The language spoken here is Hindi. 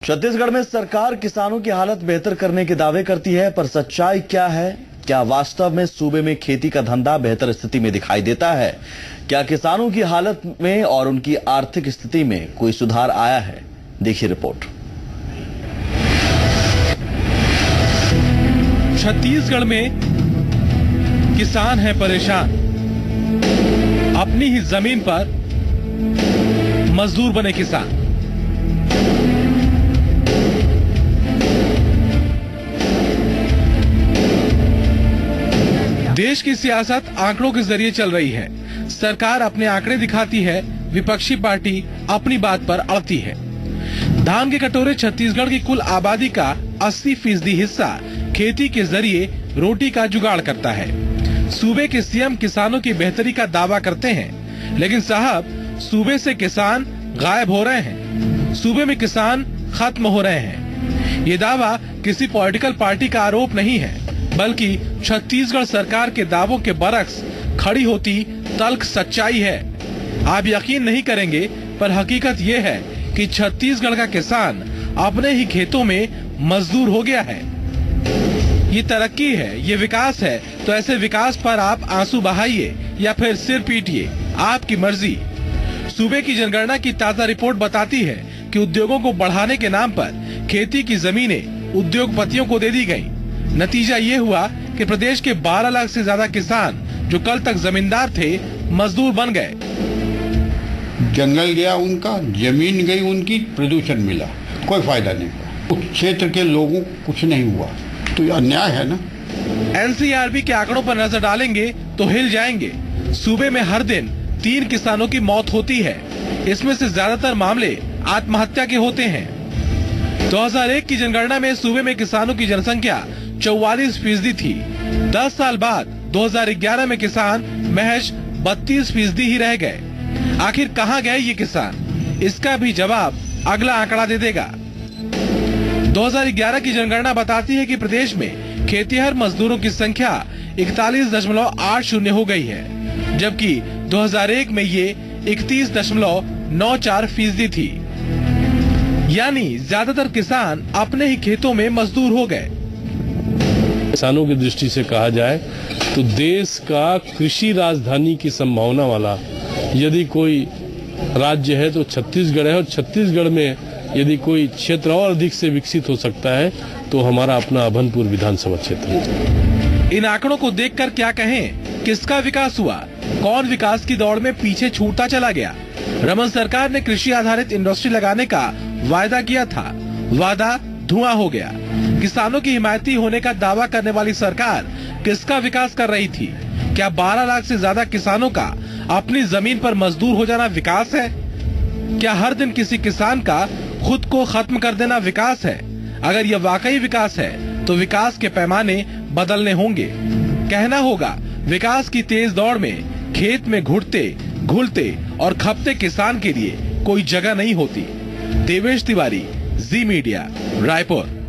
छत्तीसगढ़ में सरकार किसानों की हालत बेहतर करने के दावे करती है, पर सच्चाई क्या है? क्या वास्तव में सूबे में खेती का धंधा बेहतर स्थिति में दिखाई देता है? क्या किसानों की हालत में और उनकी आर्थिक स्थिति में कोई सुधार आया है? देखिए रिपोर्ट। छत्तीसगढ़ में किसान हैं परेशान, अपनी ही जमीन पर मजदूर बने किसान। देश की सियासत आंकड़ों के जरिए चल रही है। सरकार अपने आंकड़े दिखाती है, विपक्षी पार्टी अपनी बात पर अड़ती है। धान के कटोरे छत्तीसगढ़ की कुल आबादी का 80% हिस्सा खेती के जरिए रोटी का जुगाड़ करता है। सूबे के सीएम किसानों की बेहतरी का दावा करते हैं, लेकिन साहब सूबे से किसान गायब हो रहे हैं, सूबे में किसान खत्म हो रहे हैं। ये दावा किसी पॉलिटिकल पार्टी का आरोप नहीं है, बल्कि छत्तीसगढ़ सरकार के दावों के बरक्स खड़ी होती तल्ख सच्चाई है। आप यकीन नहीं करेंगे, पर हकीकत ये है कि छत्तीसगढ़ का किसान अपने ही खेतों में मजदूर हो गया है। ये तरक्की है, ये विकास है, तो ऐसे विकास पर आप आंसू बहाइए या फिर सिर पीटिए, आपकी मर्जी। सूबे की जनगणना की ताजा रिपोर्ट बताती है कि उद्योगों को बढ़ाने के नाम पर खेती की जमीनें उद्योगपतियों को दे दी गयी। नतीजा ये हुआ कि प्रदेश के 12 लाख से ज्यादा किसान जो कल तक जमींदार थे, मजदूर बन गए। जंगल गया उनका, जमीन गई उनकी, प्रदूषण मिला, कोई फायदा नहीं हुआ। उस क्षेत्र के लोगों को कुछ नहीं हुआ, तो ये अन्याय है ना। एनसीआरबी के आंकड़ों पर नजर डालेंगे तो हिल जाएंगे। सूबे में हर दिन 3 किसानों की मौत होती है। इसमें से ज्यादातर मामले आत्महत्या के होते हैं। 2001 की जनगणना में सूबे में किसानों की जनसंख्या 44% थी। 10 साल बाद 2011 में किसान महज 32% ही रह गए। आखिर कहां गए ये किसान? इसका भी जवाब अगला आंकड़ा दे देगा। 2011 की जनगणना बताती है कि प्रदेश में खेतिहर मजदूरों की संख्या 41.80 हो गई है, जबकि 2001 में ये 31.94% थी। यानी ज्यादातर किसान अपने ही खेतों में मजदूर हो गए। किसानों की दृष्टि से कहा जाए तो देश का कृषि राजधानी की संभावना वाला यदि कोई राज्य है तो छत्तीसगढ़ है, और छत्तीसगढ़ में यदि कोई क्षेत्र और अधिक से विकसित हो सकता है तो हमारा अपना अभनपुर विधानसभा क्षेत्र है। इन आंकड़ों को देखकर क्या कहें, किसका विकास हुआ, कौन विकास की दौड़ में पीछे छूटता चला गया? रमन सरकार ने कृषि आधारित इंडस्ट्री लगाने का वायदा किया था, वादा धुआं हो गया। किसानों की हिमायती होने का दावा करने वाली सरकार किसका विकास कर रही थी? क्या 12 लाख से ज्यादा किसानों का अपनी जमीन पर मजदूर हो जाना विकास है? क्या हर दिन किसी किसान का खुद को खत्म कर देना विकास है? अगर यह वाकई विकास है तो विकास के पैमाने बदलने होंगे। कहना होगा, विकास की तेज दौड़ में खेत में घुटते, घुलते और खपते किसान के लिए कोई जगह नहीं होती। देवेश तिवारी, जी मीडिया, रायपुर।